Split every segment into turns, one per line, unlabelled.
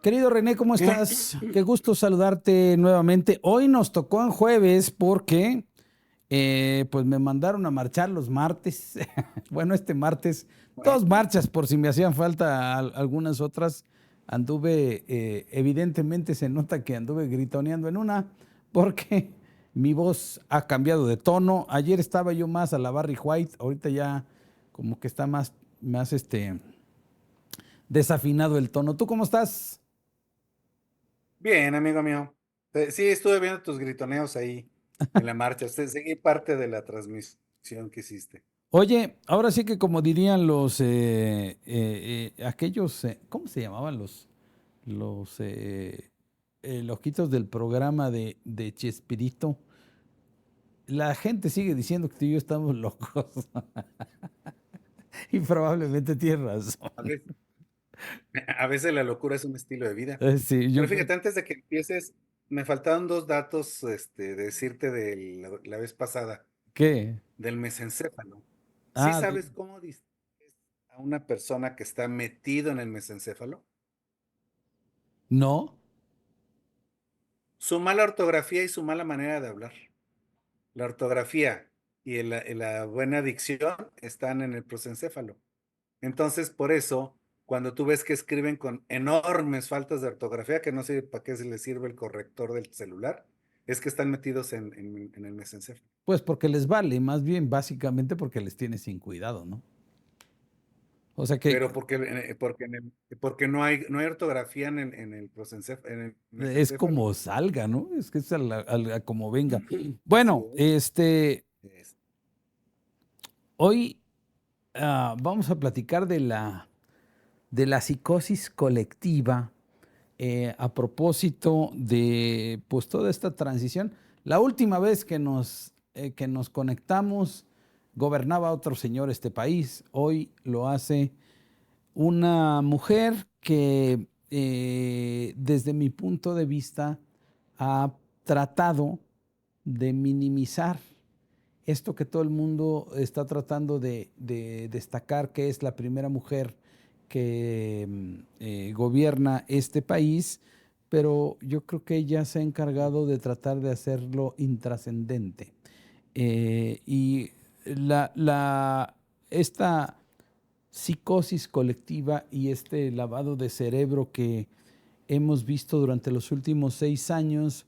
Querido René, ¿cómo estás? Qué gusto saludarte nuevamente. Hoy nos tocó en jueves porque pues me mandaron a marchar los martes. Bueno, este martes,
Bueno,
dos marchas por si me hacían falta algunas otras. Anduve, evidentemente se nota que anduve gritoneando en una porque mi voz ha cambiado de tono. Ayer estaba yo más a la Barry White, ahorita ya como que está más desafinado el tono. ¿Tú cómo estás?
bien, amigo mío. Sí, estuve viendo tus gritoneos ahí en la marcha. Seguí parte de la transmisión que hiciste.
Oye, ahora sí que como dirían los aquellos, ¿cómo se llamaban los loquitos del programa de Chespirito? La gente sigue diciendo que tú y yo estamos locos y probablemente tienes razón.
A veces, a veces la locura es un estilo de vida.
Sí,
Pero
yo creo.
fíjate, antes de que empieces, me faltaron dos datos, de decirte de la vez pasada,
¿Qué?
del mesencéfalo. ¿Sí
Ah,
sabes cómo distingues a una persona que está metido en el mesencéfalo?
no.
Su mala ortografía y su mala manera de hablar. La ortografía y la buena dicción están en el prosencéfalo. Entonces, por eso, cuando tú ves que escriben con enormes faltas de ortografía, que no sé para qué se les sirve el corrector del celular, es que están metidos en el mesencéfalo.
Pues porque les vale, más bien básicamente porque les tiene sin cuidado, ¿no? O sea
Pero
que
porque no hay ortografía en el en el
es
mesencéfalo.
como salga, ¿no? Es que es a como venga.
Así
Bueno,
es.
hoy vamos a platicar de la psicosis colectiva a propósito de pues toda esta transición. La última vez que nos conectamos gobernaba otro señor este país. Hoy lo hace una mujer que desde mi punto de vista ha tratado de minimizar esto que todo el mundo está tratando de destacar, que es la primera mujer que gobierna este país, pero yo creo que ella se ha encargado de tratar de hacerlo intrascendente. Y esta psicosis colectiva y este lavado de cerebro que hemos visto durante los últimos 6 años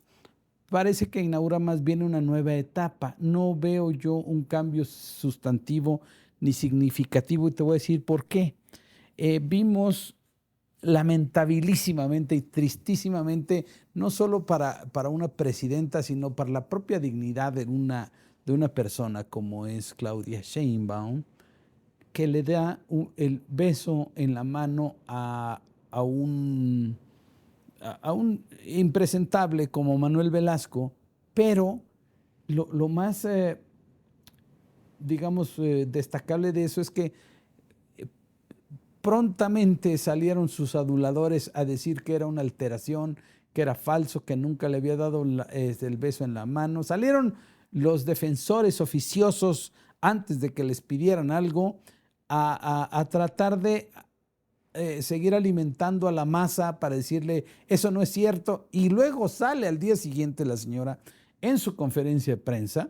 parece que inaugura más bien una nueva etapa. No veo yo un cambio sustantivo ni significativo y te voy a decir por qué. Vimos lamentabilísimamente y tristísimamente, no solo para una presidenta, sino para la propia dignidad de una persona como es Claudia Sheinbaum, que le da el beso en la mano a un impresentable como Manuel Velasco, pero lo más, digamos, destacable de eso es que prontamente salieron sus aduladores a decir que era una alteración, que era falso, que nunca le había dado el beso en la mano. Salieron los defensores oficiosos antes de que les pidieran algo a tratar de seguir alimentando a la masa para decirle eso no es cierto. Y luego sale al día siguiente la señora en su conferencia de prensa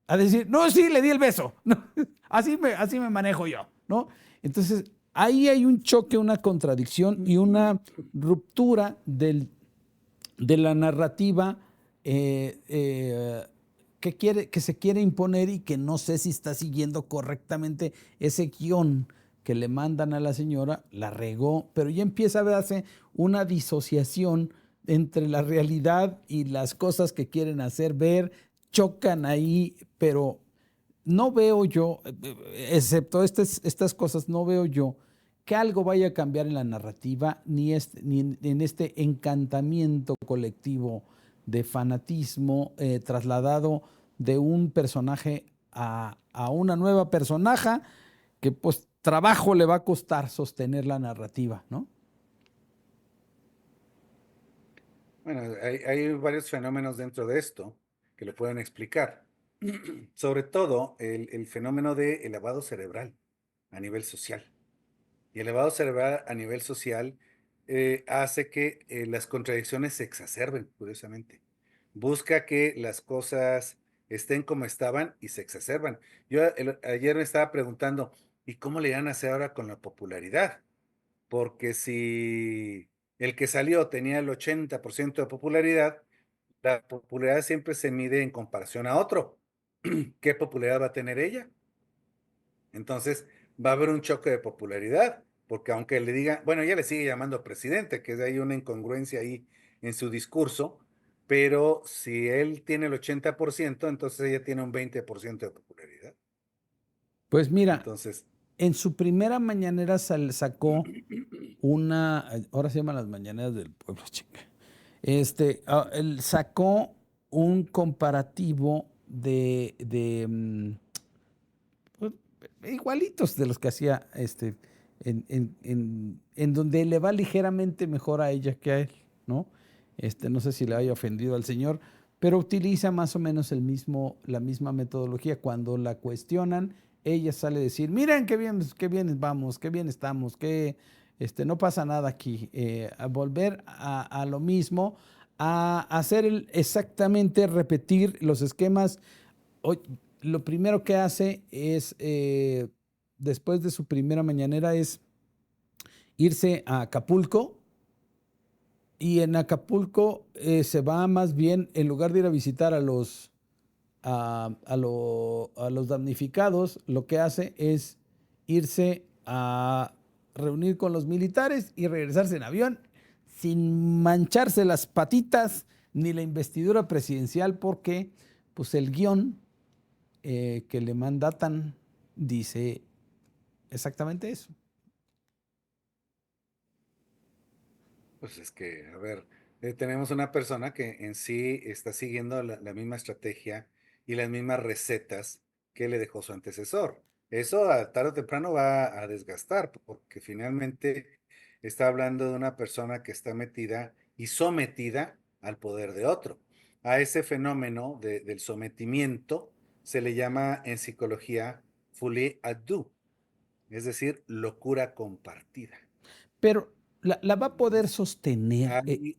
a decir, no, sí, le di el beso. No, así me manejo yo, ¿no? Entonces, ahí hay un choque, una contradicción y una ruptura de la narrativa que se quiere imponer y que no sé si está siguiendo correctamente ese guión que le mandan a la señora, la regó, pero ya empieza a verse una disociación entre la realidad y las cosas que quieren hacer ver, chocan ahí, pero no veo yo, excepto estas cosas, no veo yo que algo vaya a cambiar en la narrativa, ni en este encantamiento colectivo de fanatismo trasladado de un personaje a una nueva personaje que pues trabajo le va a costar sostener la narrativa, ¿no?
Bueno, hay varios fenómenos dentro de esto que lo pueden explicar. Sobre todo el fenómeno de elevado cerebral a nivel social. Y elevado cerebral a nivel social hace que las contradicciones se exacerben, curiosamente. Busca que las cosas estén como estaban y se exacerban. Yo ayer me estaba preguntando, ¿y cómo le irán a hacer ahora con la popularidad? Porque si el que salió tenía el 80% de popularidad, la popularidad siempre se mide en comparación a otro. ¿Qué popularidad va a tener ella? Entonces, va a haber un choque de popularidad, porque aunque le diga, bueno, ella le sigue llamando presidente, que hay una incongruencia ahí en su discurso, pero si él tiene el 80%, entonces ella tiene un 20% de popularidad.
Pues mira,
Entonces,
en su primera mañanera sacó una, ahora se llaman las mañaneras del pueblo, chinga. Él sacó un comparativo pues, igualitos de los que hacía en donde le va ligeramente mejor a ella que a él, ¿no? No sé si le haya ofendido al señor, pero utiliza más o menos la misma metodología. Cuando la cuestionan, ella sale a decir, miren qué bien vamos, qué bien estamos, no pasa nada aquí. A volver a lo mismo, a hacer exactamente repetir los esquemas. Hoy, lo primero que hace es, después de su primera mañanera, es irse a Acapulco y en Acapulco se va más bien, en lugar de ir a visitar a los damnificados, lo que hace es irse a reunir con los militares y regresarse en avión sin mancharse las patitas ni la investidura presidencial porque pues el guión que le mandatan dice exactamente eso.
pues es que, a ver, tenemos una persona que en sí está siguiendo la misma estrategia y las mismas recetas que le dejó su antecesor. Eso a tarde o temprano va a desgastar, porque finalmente está hablando de una persona que está metida y sometida al poder de otro. A ese fenómeno del sometimiento se le llama en psicología folie à deux, es decir, locura compartida.
Pero la va a poder sostener.
Ahí,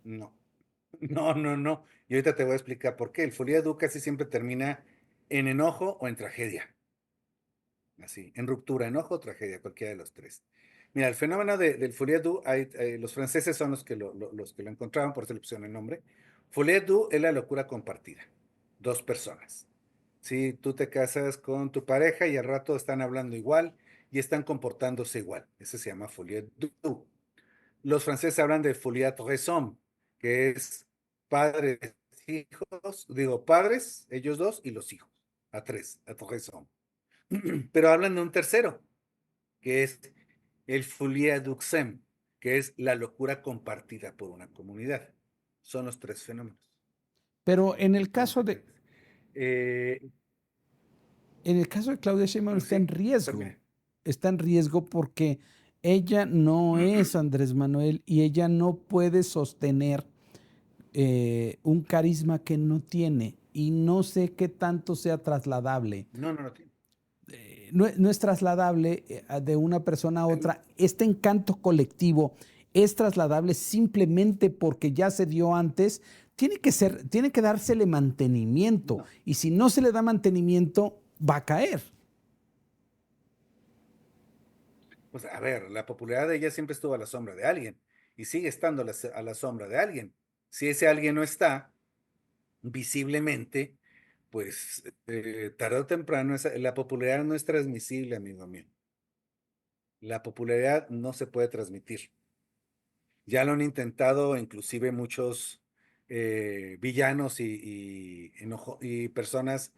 no. No, no, no. Y ahorita te voy a explicar por qué. El folia du casi siempre termina en enojo o en tragedia. Así, en ruptura, enojo o tragedia, cualquiera de los tres. Mira, el fenómeno del folia du, los franceses son los que los que lo encontraron, por eso le pusieron el nombre. Folia du es la locura compartida. Dos personas. Si tú te casas con tu pareja y al rato están hablando igual y están comportándose igual. Eso se llama folia du. Los franceses hablan de folie à trois hommes, que es padres, hijos, digo, padres, ellos dos, y los hijos, a tres hommes. Pero hablan de un tercero, que es el folie à deux, que es la locura compartida por una comunidad. Son los tres fenómenos.
Pero
Entonces, eh,
en el caso de Claudia Sheinbaum
bueno,
está en
sí,
riesgo.
termine.
Está en riesgo porque ella no es Andrés Manuel y ella no puede sostener un carisma que no tiene y no sé qué tanto sea trasladable.
No, no, no.
No es trasladable de una persona a otra. Este encanto colectivo es trasladable simplemente porque ya se dio antes. Tiene que dársele mantenimiento
No.
y si no se le da mantenimiento, va a caer.
Pues a ver, la popularidad de ella siempre estuvo a la sombra de alguien y sigue estando a la sombra de alguien. Si ese alguien no está, visiblemente, pues tarde o temprano la popularidad no es transmisible, amigo mío. La popularidad no se puede transmitir. Ya lo han intentado inclusive muchos villanos y personas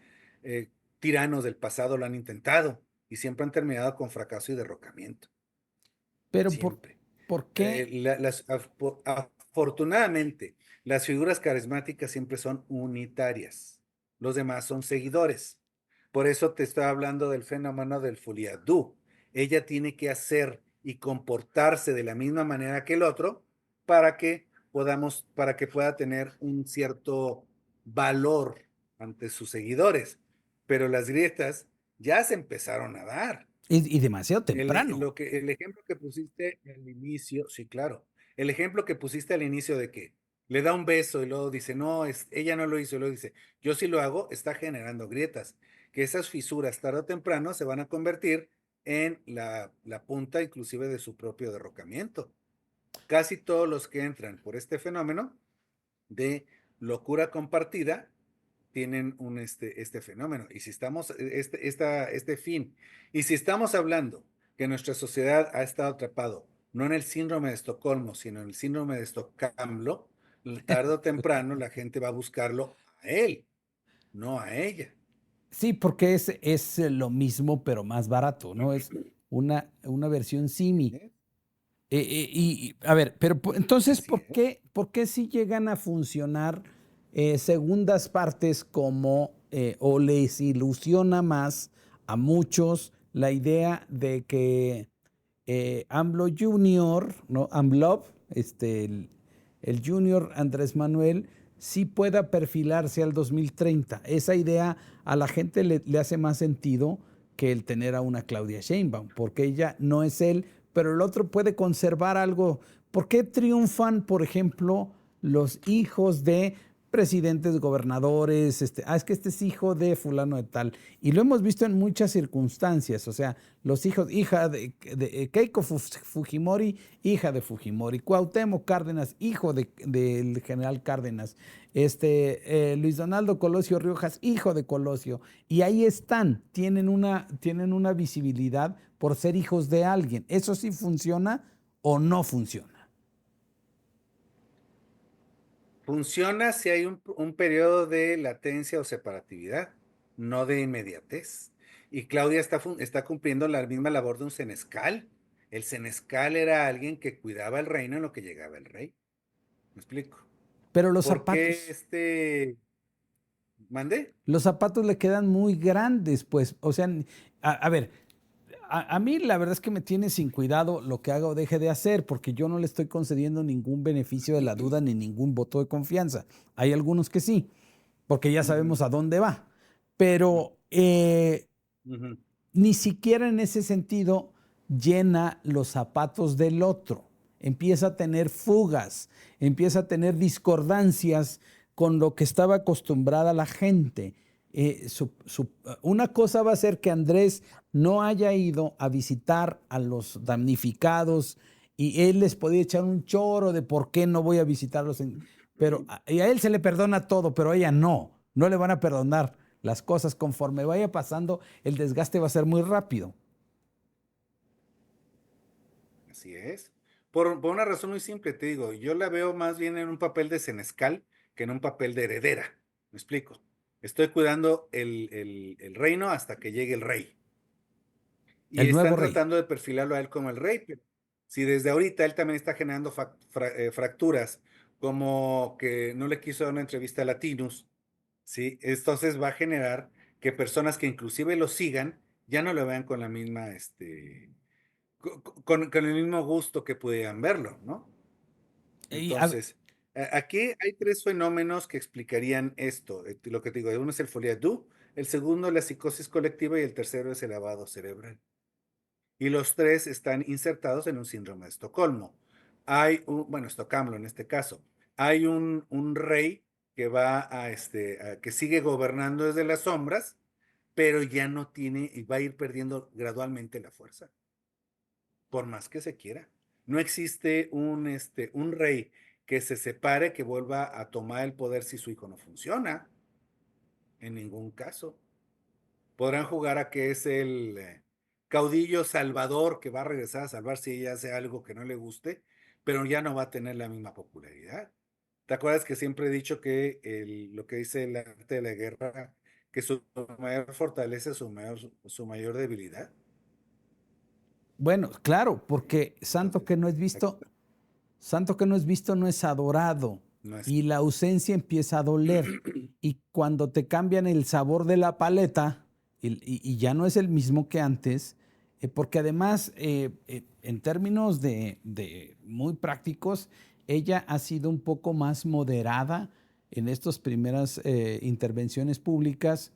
tiranos del pasado lo han intentado y siempre han terminado con fracaso y derrocamiento.
Pero
Siempre.
¿por qué?
Afortunadamente, las figuras carismáticas siempre son unitarias. Los demás son seguidores. Por eso te estoy hablando del fenómeno del folie du. Ella tiene que hacer y comportarse de la misma manera que el otro para que pueda tener un cierto valor ante sus seguidores. Pero las grietas ya se empezaron a dar.
Y demasiado temprano.
El ejemplo que pusiste al inicio, sí, claro. El ejemplo que pusiste al inicio de que le da un beso y luego dice, no, ella no lo hizo, y luego dice, yo sí lo hago, está generando grietas. Que esas fisuras tarde o temprano se van a convertir en la punta inclusive de su propio derrocamiento. Casi todos los que entran por este fenómeno de locura compartida tienen este fenómeno. Y si estamos, este fin, y si estamos hablando que nuestra sociedad ha estado atrapado, no en el síndrome de Estocolmo, sino en el síndrome de Estocolmo, tarde o temprano la gente va a buscarlo a él, no a ella.
Sí, porque es lo mismo, pero más barato, ¿no? Es una versión simi.
¿Eh?
A ver, pero entonces,
Así es.
por qué si llegan a funcionar segundas partes como, o les ilusiona más a muchos la idea de que AMLO Junior, ¿no? AMLO, el Junior Andrés Manuel, sí pueda perfilarse al 2030? Esa idea a la gente le hace más sentido que el tener a una Claudia Sheinbaum, porque ella no es él, pero el otro puede conservar algo. ¿Por qué triunfan, por ejemplo, los hijos de presidentes, gobernadores? Es que este es hijo de fulano de tal. Y lo hemos visto en muchas circunstancias. O sea, los hijos, hija de Keiko Fujimori, hija de Fujimori. Cuauhtémoc Cárdenas, hijo del general Cárdenas. Luis Donaldo Colosio Riojas, hijo de Colosio. Y ahí están, tienen una visibilidad por ser hijos de alguien. ¿Eso sí funciona o no funciona?
Funciona si hay un periodo de latencia o separatividad, no de inmediatez. Y Claudia está cumpliendo la misma labor de un senescal. El senescal era alguien que cuidaba el reino en lo que llegaba el rey. ¿Me explico?
Pero
¿Por qué mandé?
los zapatos le quedan muy grandes, pues. O sea, a ver, a mí la verdad es que me tiene sin cuidado lo que haga o deje de hacer, porque yo no le estoy concediendo ningún beneficio de la duda ni ningún voto de confianza. Hay algunos que sí, porque ya
Ujú,
sabemos a dónde va.
ujú,
Pero
ujú.
ni siquiera en ese sentido llena los zapatos del otro. Empieza a tener fugas, empieza a tener discordancias con lo que estaba acostumbrada la gente. Una cosa va a ser que Andrés no haya ido a visitar a los damnificados y él les podía echar un choro de por qué no voy a visitarlos. Pero y a él se le perdona todo, pero a ella no le van a perdonar las cosas. Conforme vaya pasando, el desgaste va a ser muy rápido.
Así es. Por una razón muy simple, te digo, yo la veo más bien en un papel de senescal que en un papel de heredera. ¿Me explico? Estoy cuidando el reino hasta que llegue el rey. Y
El nuevo
están
rey.
tratando de perfilarlo a él como el rey, pero si desde ahorita él también está generando fracturas, como que no le quiso dar una entrevista a Latinus, ¿sí? Entonces va a generar que personas que inclusive lo sigan ya no lo vean con la misma, con el mismo gusto que pudieran verlo, ¿no?
Y, a,
Entonces, aquí hay tres fenómenos que explicarían esto. Lo que te digo, uno es el folia du, el segundo la psicosis colectiva y el tercero es el lavado cerebral. Y los tres están insertados en un síndrome de Estocolmo. Bueno, Estocolmo en este caso. Hay un rey que que sigue gobernando desde las sombras, pero ya no tiene y va a ir perdiendo gradualmente la fuerza, por más que se quiera. No existe un rey que se separe, que vuelva a tomar el poder si su hijo no funciona, en ningún caso. Podrán jugar a que es el caudillo salvador que va a regresar a salvar si ella hace algo que no le guste, pero ya no va a tener la misma popularidad. ¿Te acuerdas que siempre he dicho que lo que dice el arte de la guerra, que su mayor fortaleza es su mayor debilidad?
bueno, claro, porque
Entonces,
santo que no es visto no es adorado.
no es.
Y la ausencia empieza a doler. Y cuando te cambian el sabor de la paleta, y ya no es el mismo que antes, porque además, en términos de muy prácticos, ella ha sido un poco más moderada en estas primeras intervenciones públicas.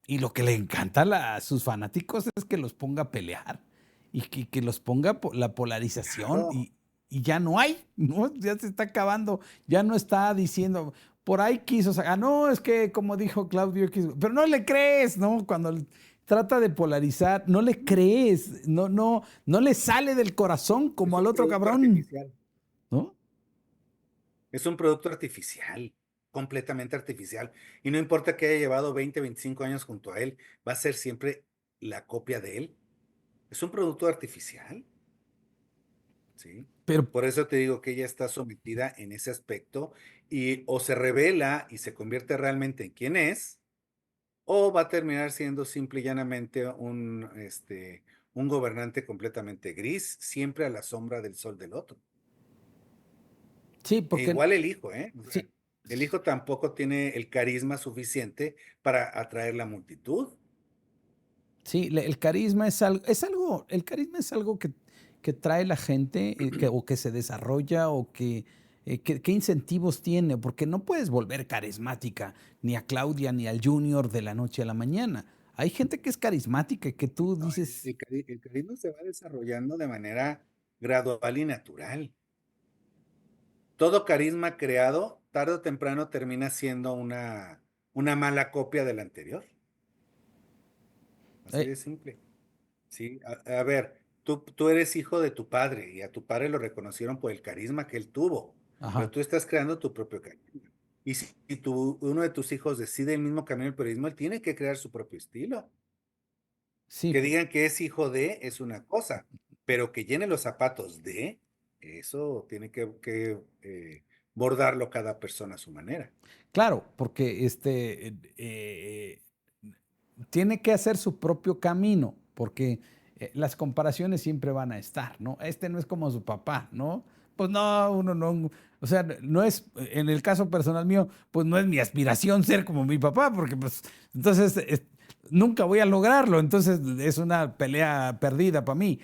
Y lo que le encanta a sus fanáticos es que los ponga a pelear y que los ponga la polarización
Claro,
y ya no hay, ¿no? Ya se está acabando, ya no está diciendo, por ahí quiso sacar, no, es que como dijo Claudio, pero no le crees, ¿no? Cuando trata de polarizar, no le crees, no le sale del corazón
es
como al
un
otro
producto
cabrón,
artificial.
¿no?
Es un producto artificial, completamente artificial. Y no importa que haya llevado 20, 25 años junto a él, va a ser siempre la copia de él. Es un producto artificial, ¿sí?
Pero
Por eso te digo que ella está sometida en ese aspecto y o se revela y se convierte realmente en quien es, o va a terminar siendo simple y llanamente un gobernante completamente gris, siempre a la sombra del sol del otro.
sí,
E
porque
igual el hijo, ¿eh? O sea,
sí,
el hijo tampoco tiene el carisma suficiente para atraer la multitud.
sí, el carisma el carisma es algo que trae la gente, o que se desarrolla, o qué incentivos tiene, porque no puedes volver carismática ni a Claudia ni al Junior de la noche a la mañana. Hay gente que es carismática y que tú
No,
dices,
el carisma se va desarrollando de manera gradual y natural. Todo carisma creado, tarde o temprano, termina siendo una mala copia del anterior. Así
eh,
de simple. Sí, a ver, tú eres hijo de tu padre y a tu padre lo reconocieron por el carisma que él tuvo, pero
ajá,
tú estás creando tu propio carisma. Y si uno de tus hijos decide el mismo camino del periodismo, él tiene que crear su propio estilo.
sí,
Que digan que es hijo de es una cosa, pero que llene los zapatos de, eso tiene que bordarlo cada persona a su manera.
claro, porque tiene que hacer su propio camino, porque las comparaciones siempre van a estar, ¿no? Este no es como su papá, ¿no? Pues no, uno no, o sea, no es, en el caso personal mío, pues no es mi aspiración ser como mi papá, porque pues entonces nunca voy a lograrlo, entonces es una pelea perdida para mí.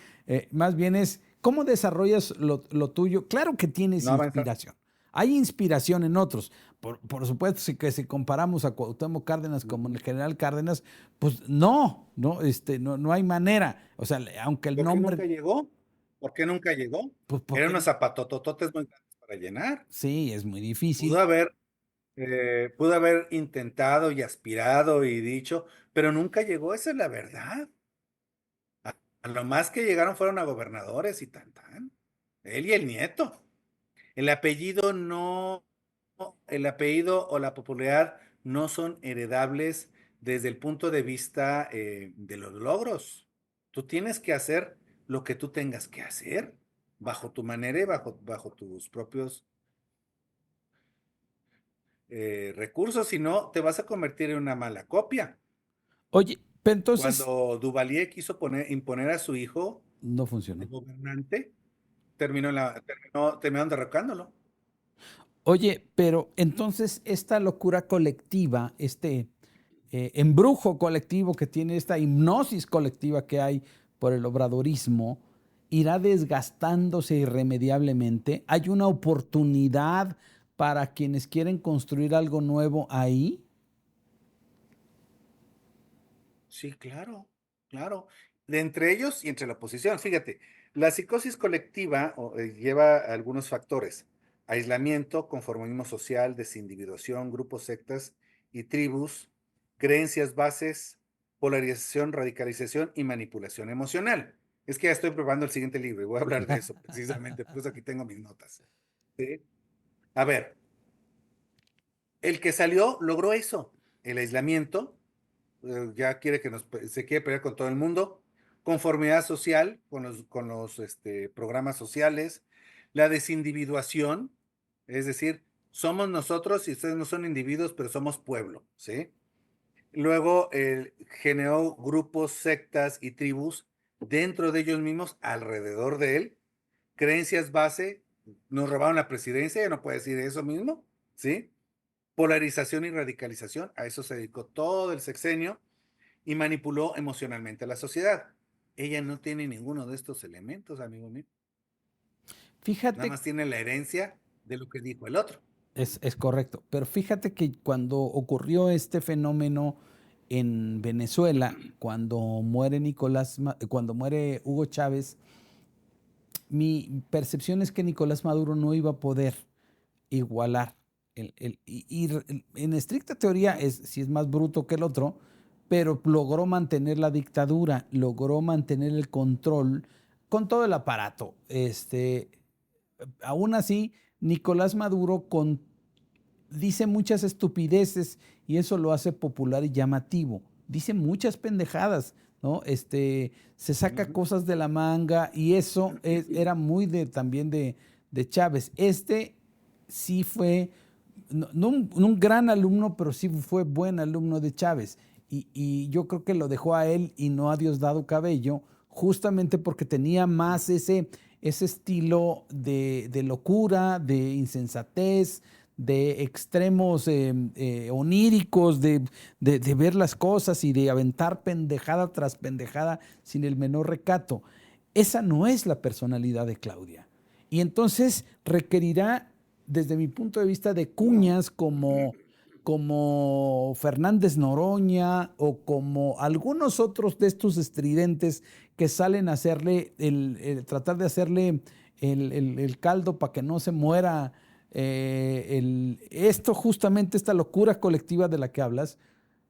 Más bien es, ¿cómo desarrollas lo tuyo? Claro que tienes
No avanzar.
inspiración. Hay inspiración en otros. Por supuesto, si comparamos a Cuauhtémoc Cárdenas como el general Cárdenas, pues no hay manera. O sea, aunque el
¿Por qué
nombre,
nunca llegó? ¿Por qué nunca llegó?
pues
Eran
porque
unos zapatotototes muy grandes para llenar.
sí, es muy
Pudo
difícil.
haber, pudo haber intentado y aspirado y dicho, pero nunca llegó, esa es la verdad. A lo más que llegaron fueron a gobernadores y tan tan. Él y el nieto. El apellido no, el apellido o la popularidad no son heredables desde el punto de vista de los logros. Tú tienes que hacer lo que tú tengas que hacer bajo tu manera y bajo tus propios recursos, si no, te vas a convertir en una mala copia.
Oye, pero entonces
Cuando Duvalier quiso imponer a su hijo
no
de
funcionó.
gobernante, terminaron derrocándolo.
Oye, pero entonces esta locura colectiva, embrujo colectivo que tiene, esta hipnosis colectiva que hay por el obradorismo, irá desgastándose irremediablemente. ¿Hay una oportunidad para quienes quieren construir algo nuevo ahí?
Sí, claro, claro. De entre ellos y entre la oposición. Fíjate, la psicosis colectiva lleva algunos factores: aislamiento, conformismo social, desindividuación, grupos, sectas y tribus, creencias bases, polarización, radicalización y manipulación emocional. Es que ya estoy preparando el siguiente libro y voy a hablar de eso precisamente, por eso aquí tengo mis notas. ¿Sí? A ver, el que salió logró eso, el aislamiento, ya quiere se quiere pelear con todo el mundo, conformidad social con los programas sociales, la desindividuación, es decir, somos nosotros y ustedes no son individuos, pero somos pueblo, ¿sí? Luego generó grupos, sectas y tribus dentro de ellos mismos, alrededor de él, creencias base, nos robaron la presidencia, ya no puede decir eso mismo, ¿sí? Polarización y radicalización, a eso se dedicó todo el sexenio y manipuló emocionalmente a la sociedad. Ella no tiene ninguno de estos elementos, amigo mío. Nada
Fíjate,
más tiene la herencia de lo que dijo el otro.
es correcto, pero fíjate que cuando ocurrió este fenómeno en Venezuela, cuando muere Hugo Chávez, mi percepción es que Nicolás Maduro no iba a poder igualar. En estricta teoría sí es más bruto que el otro, pero logró mantener la dictadura, logró mantener el control con todo el aparato. Aún así, Nicolás Maduro dice muchas estupideces y eso lo hace popular y llamativo. Dice muchas pendejadas, ¿no? Se saca cosas de la manga y eso era muy también de Chávez. Sí fue, no un gran alumno, pero sí fue buen alumno de Chávez. Y yo creo que lo dejó a él y no a Diosdado Cabello, justamente porque tenía más ese estilo de locura, de insensatez, de extremos oníricos, de ver las cosas y de aventar pendejada tras pendejada sin el menor recato. Esa no es la personalidad de Claudia. Y entonces requerirá, desde mi punto de vista, de cuñas como Fernández Noroña o como algunos otros de estos estridentes que salen a hacerle, tratar de hacerle el caldo para que no se muera justamente esta locura colectiva de la que hablas,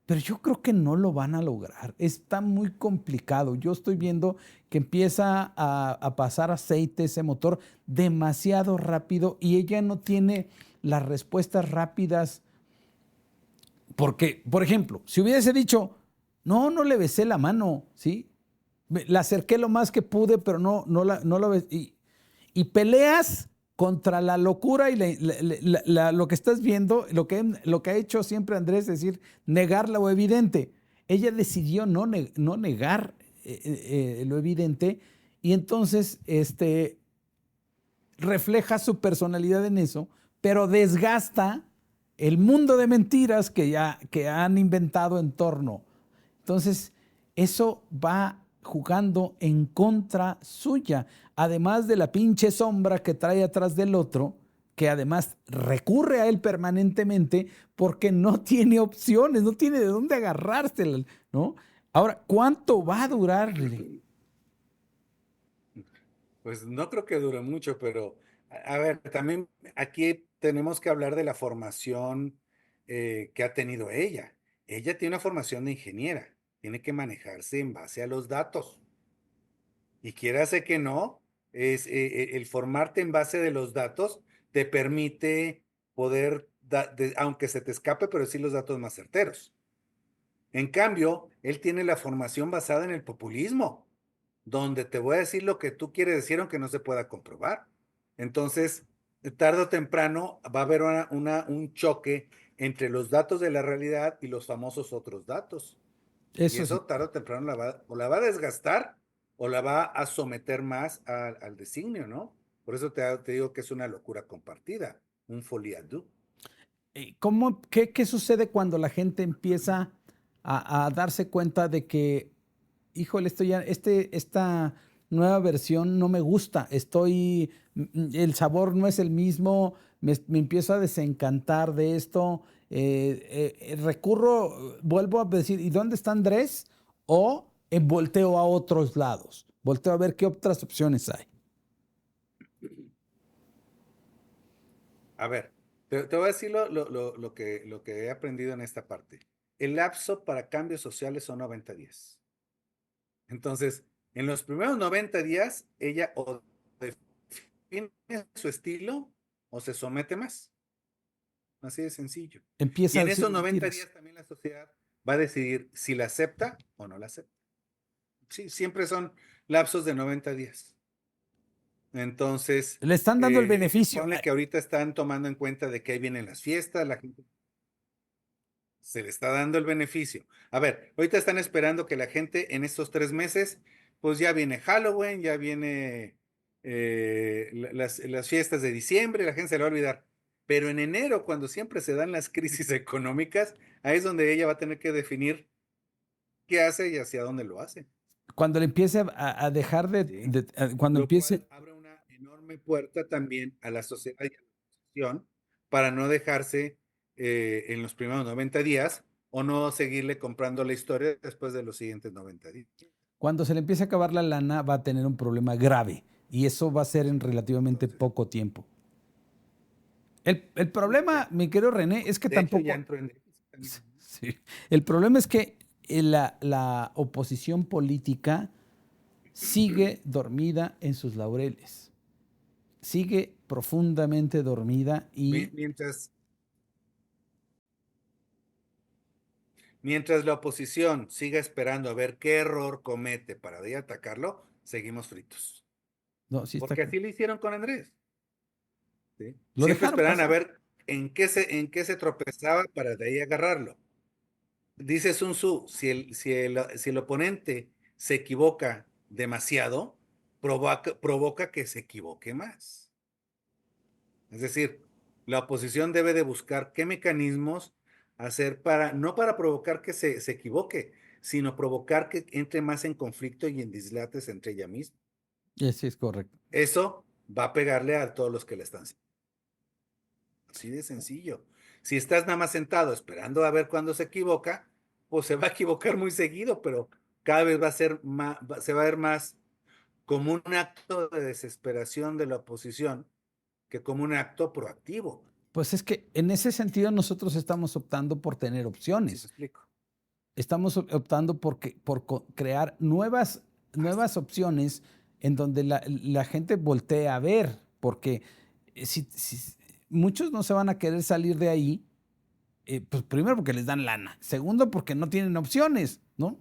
pero yo creo que no lo van a lograr. Está muy complicado. Yo estoy viendo que empieza a pasar aceite ese motor demasiado rápido y ella no tiene las respuestas rápidas. Porque, por ejemplo, si hubiese dicho, no le besé la mano, ¿sí? La acerqué lo más que pude, pero no la besé. Y peleas contra la locura y lo que estás viendo, lo que ha hecho siempre Andrés, es decir, negar lo evidente. Ella decidió no negar lo evidente y entonces refleja su personalidad en eso, pero desgasta el mundo de mentiras que han inventado en torno. Entonces, eso va jugando en contra suya, además de la pinche sombra que trae atrás del otro, que además recurre a él permanentemente porque no tiene opciones, no tiene de dónde agarrarse, ¿no? Ahora, ¿cuánto va a durar?
Pues no creo que dure mucho, pero a ver, también aquí tenemos que hablar de la formación que ha tenido ella. Ella tiene una formación de ingeniera, tiene que manejarse en base a los datos. Y quieras que no, el formarte en base de los datos te permite poder, aunque se te escape, pero decir los datos más certeros. En cambio, él tiene la formación basada en el populismo, donde te voy a decir lo que tú quieres decir aunque no se pueda comprobar. Entonces, tarde o temprano va a haber un choque entre los datos de la realidad y los famosos otros datos. Y
Eso sí.
eso tarde o temprano o la va a desgastar o la va a someter más al designio, ¿no? Por eso te digo que es una locura compartida, un folie à deux.
¿Qué sucede cuando la gente empieza a darse cuenta de que, híjole, esta nueva versión no me gusta, el sabor no es el mismo, me empiezo a desencantar de esto, vuelvo a decir, ¿y dónde está Andrés? O volteo a otros lados, volteo a ver qué otras opciones hay.
A ver, te voy a decir lo que he aprendido en esta parte. El lapso para cambios sociales son 90 días. Entonces, en los primeros 90 días, ella o define su estilo o se somete más. Así de sencillo. Y
Empieza a
en
decir
esos 90
mentiras.
días también la sociedad va a decidir si la acepta o no la acepta. Sí, siempre son lapsos de 90 días. Entonces,
Le están dando el beneficio.
ponle que ahorita están tomando en cuenta de que ahí vienen las fiestas, la gente se le está dando el beneficio. A ver, ahorita están esperando que la gente en estos 3 meses, pues ya viene Halloween, ya viene las fiestas de diciembre, la gente se le va a olvidar. Pero en enero, cuando siempre se dan las crisis económicas, ahí es donde ella va a tener que definir qué hace y hacia dónde lo hace.
Cuando le empiece a dejar
¿Sí?
cuando
Lo
empiece.
cual abre una enorme puerta también a la sociedad y a la oposición para no dejarse en los primeros 90 días o no seguirle comprando la historia después de los siguientes 90 días.
Cuando se le empiece a acabar la lana, va a tener un problema grave y eso va a ser en relativamente
Entonces,
poco tiempo. El problema,
ya.
mi querido René, es que
De hecho, ya
tampoco.
entró en déficit también.
Sí. El problema es que la oposición política sigue dormida en sus laureles. Sigue profundamente dormida y
Mientras, mientras la oposición siga esperando a ver qué error comete para de ahí atacarlo, seguimos fritos.
no, sí está.
Porque así lo hicieron con Andrés. ¿Sí?
Lo
Siempre
dejaron
esperaban a
pasar.
ver en qué se tropezaba para de ahí agarrarlo. Dice Sun Tzu, si el oponente se equivoca demasiado, provoca que se equivoque más. Es decir, la oposición debe de buscar qué mecanismos hacer para, no para provocar que se equivoque, sino provocar que entre más en conflicto y en dislates entre ella misma.
Sí, es correcto.
Eso va a pegarle a todos los que la están. Así de sencillo. Si estás nada más sentado esperando a ver cuándo se equivoca, pues se va a equivocar muy seguido, pero cada vez va a ser más, se va a ver más como un acto de desesperación de la oposición que como un acto proactivo.
Pues es que en ese sentido nosotros estamos optando por tener
¿Sí me
opciones.
explico?
Estamos optando por crear
Hasta-
nuevas opciones en donde la gente voltee a ver, porque si muchos no se van a querer salir de ahí, pues primero porque les dan lana, segundo porque no tienen opciones, ¿no?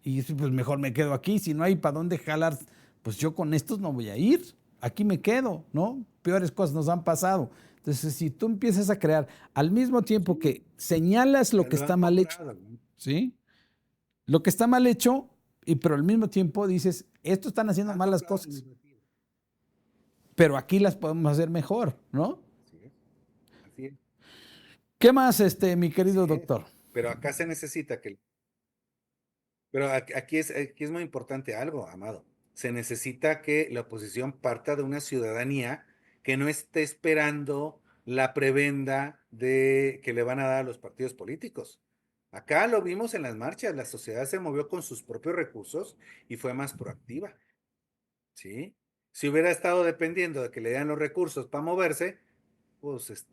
Y pues mejor me quedo aquí, si no hay para dónde jalar, pues yo con estos no voy a ir, aquí me quedo, ¿no? Peores cosas nos han pasado. Entonces, si tú empiezas a crear al mismo tiempo
Sí,
que señalas lo que
lo
está
han
mal hecho,
comprado, ¿no?
¿sí? Lo que está mal hecho, pero al mismo tiempo dices, esto están haciendo
Han
mal las
comprado la
cosas,
narrativa.
pero aquí las podemos hacer mejor, ¿no?
Así es, así es,
¿Qué más, mi querido
así es.
doctor?
Pero acá se necesita que, pero aquí es muy importante algo, Amado. Se necesita que la oposición parta de una ciudadanía que no esté esperando la prebenda de que le van a dar a los partidos políticos. Acá lo vimos en las marchas, la sociedad se movió con sus propios recursos y fue más proactiva, ¿sí? Si hubiera estado dependiendo de que le dieran los recursos para moverse, pues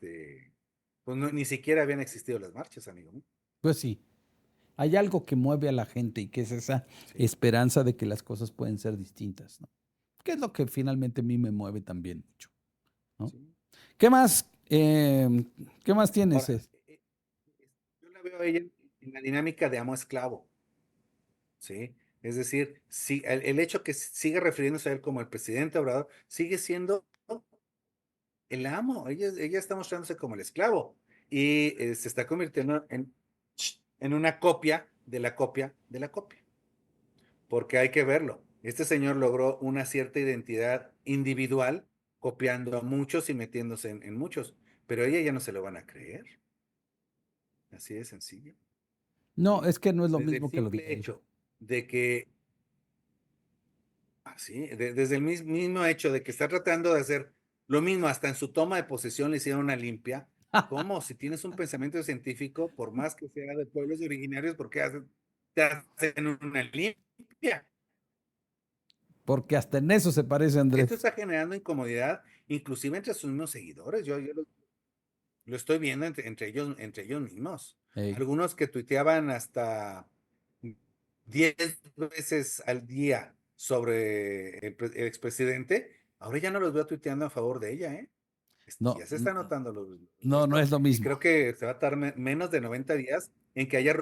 ni siquiera habían existido las marchas, amigo mío.
Pues sí, hay algo que mueve a la gente y que es esa
Sí,
esperanza de que las cosas pueden ser distintas, ¿no? Que es lo que finalmente a mí me mueve también mucho, ¿no?
sí.
¿Qué más? ¿Qué más tienes?
Ahora, yo la veo a ella en la dinámica de amo-esclavo, ¿sí? Es decir, si, el hecho que siga refiriéndose a él como el presidente Obrador, sigue siendo el amo. Ella está mostrándose como el esclavo y se está convirtiendo en una copia de la copia de la copia. Porque hay que verlo. Este señor logró una cierta identidad individual copiando a muchos y metiéndose en muchos, pero a ella ya no se lo van a creer. Así de sencillo.
No,
¿Sí?
es que no es lo
Desde el
mismo que lo diga
simple
él.
hecho de que, así, desde el mismo hecho de que está tratando de hacer lo mismo, hasta en su toma de posesión le hicieron una limpia. ¿Cómo? Si tienes un pensamiento científico, por más que sea de pueblos originarios, ¿por qué te hacen una limpia?
Porque hasta en eso se parece a
Esto
Andrés.
está generando incomodidad, inclusive entre sus mismos seguidores. Yo lo estoy viendo entre ellos mismos.
Ey,
Algunos que tuiteaban hasta 10 veces al día sobre el expresidente, ahora ya no los veo tuiteando a favor de ella, ¿eh?
no,
Ya se está notando
no
esto
es lo
y
mismo.
creo que se va a tardar menos de 90 días en que haya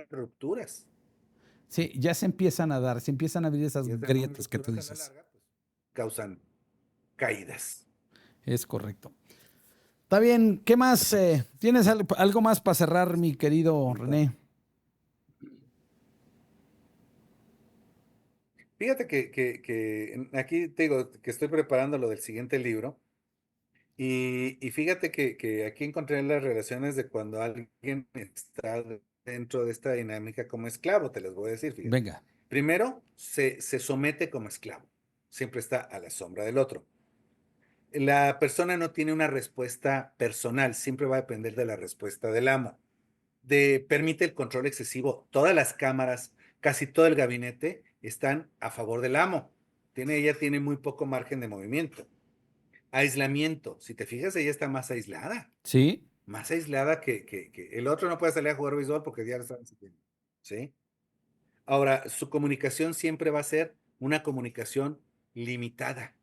rupturas.
Sí, ya se empiezan a dar, se empiezan a abrir esas
Y estas
grietas que tú
rupturas a la
dices.
larga pues, causan caídas.
Es correcto. Está bien, ¿qué más? ¿Tienes algo más para cerrar, mi querido
Ahorita.
René?
Fíjate que aquí te digo que estoy preparando lo del siguiente libro y fíjate que aquí encontré las relaciones de cuando alguien está dentro de esta dinámica como esclavo, te las voy a decir, fíjate.
Venga.
Primero, se somete como esclavo, siempre está a la sombra del otro. La persona no tiene una respuesta personal, siempre va a depender de la respuesta del amo. permite el control excesivo. Todas las cámaras, casi todo el gabinete están a favor del amo. Ella tiene muy poco margen de movimiento. Aislamiento. Si te fijas, ella está más aislada.
Sí.
Más aislada que el otro no puede salir a jugar béisbol porque ya lo están siguiendo. ¿Sí? Ahora, su comunicación siempre va a ser una comunicación limitada.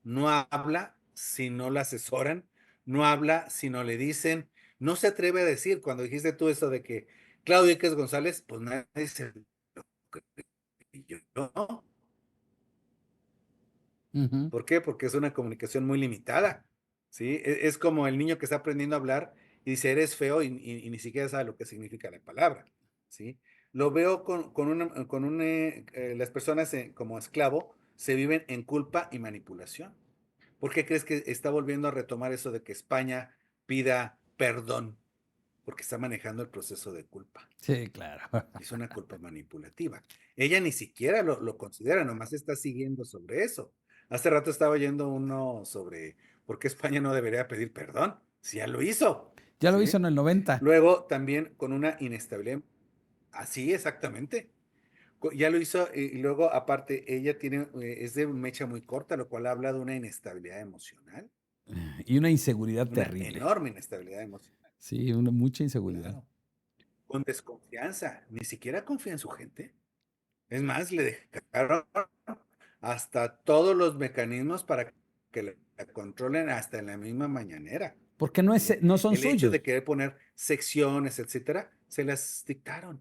No habla si no la asesoran, no habla si no le dicen, no se atreve a decir, cuando dijiste tú eso de que Claudio Iquez González, pues nadie dice lo que yo.
Ujú.
¿Por qué? Porque es una comunicación muy limitada, ¿sí? Es como el niño que está aprendiendo a hablar y dice, eres feo y ni siquiera sabe lo que significa la palabra, ¿sí? Lo veo las personas como esclavo se viven en culpa y manipulación. ¿Por qué crees que está volviendo a retomar eso de que España pida perdón? Porque está manejando el proceso de culpa.
Sí, claro.
Es una culpa manipulativa. Ella ni siquiera lo considera, nomás está siguiendo sobre eso. Hace rato estaba oyendo uno sobre por qué España no debería pedir perdón, si ya lo hizo,
Ya lo hizo
¿sí?
en el 90.
Luego también con una inestabilidad. Así, exactamente. Ya lo hizo y luego aparte ella es de mecha muy corta, lo cual habla de una inestabilidad emocional,
Y una inseguridad
una
terrible.
enorme inestabilidad emocional.
Sí, mucha inseguridad.
Claro. Con desconfianza, ni siquiera confía en su gente. Es más, le dejaron hasta todos los mecanismos para que la controlen hasta en la misma mañanera.
Porque
¿Sí?
no son
El hecho de
suyos.
querer poner secciones, etcétera, se las dictaron.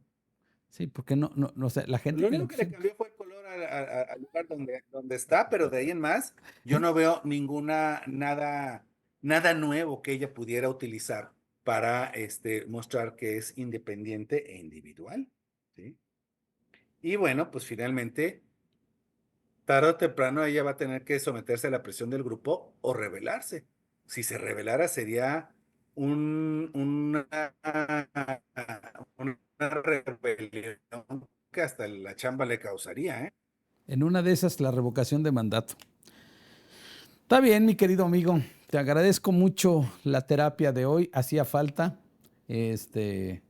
Sí, porque o sea, la gente
Lo
que lo
único que le
quiso.
cambió fue el color al lugar donde está, pero de ahí en más, yo no veo nada nuevo que ella pudiera utilizar para mostrar que es independiente e individual. ¿Sí? Y bueno, pues finalmente, tarde o temprano ella va a tener que someterse a la presión del grupo o rebelarse. Si se rebelara sería un- una, una rebelión que hasta la chamba le causaría, ¿eh?
En una de esas, la revocación de mandato. Está bien, mi querido amigo. Te agradezco mucho la terapia de hoy. Hacía falta. Este,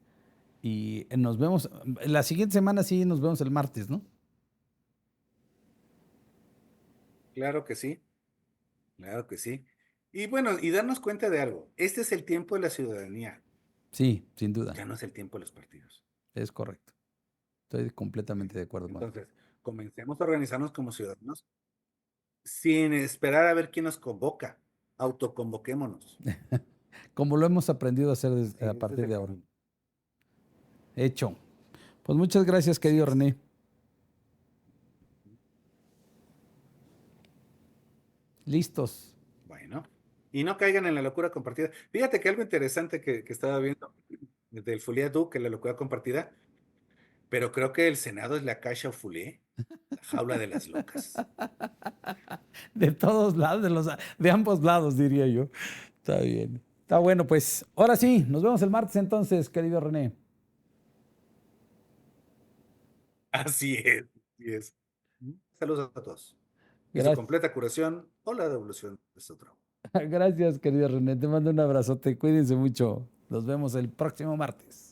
y nos vemos. La siguiente semana sí nos vemos el martes, ¿no?
Claro que sí, claro que sí. Y bueno, y darnos cuenta de algo. Este es el tiempo de la ciudadanía,
Sí, sin duda.
ya no es el tiempo de los partidos.
Es correcto. Estoy completamente
¿Sí?
de acuerdo contigo.
Entonces, comencemos a organizarnos como ciudadanos sin esperar a ver quién nos convoca. Autoconvoquémonos.
Como lo hemos aprendido a hacer
Sí,
a
ese es
partir
el
de ahora.
camino.
Hecho. Pues muchas gracias,
Así
querido
es.
René. Listos.
Bueno, y no caigan en la locura compartida. Fíjate que algo interesante que estaba viendo del Folia Du, que la locura compartida, pero creo que el Senado es la Caixa Folie, la jaula de las locas.
De todos lados, de ambos lados, diría yo. Está bien. Está bueno, pues ahora sí, nos vemos el martes entonces, querido René.
Así es, así es. Saludos a todos. Y su
Gracias.
completa curación o la devolución es otro.
Gracias, querido René. Te mando un abrazote. Cuídense mucho. Nos vemos el próximo martes.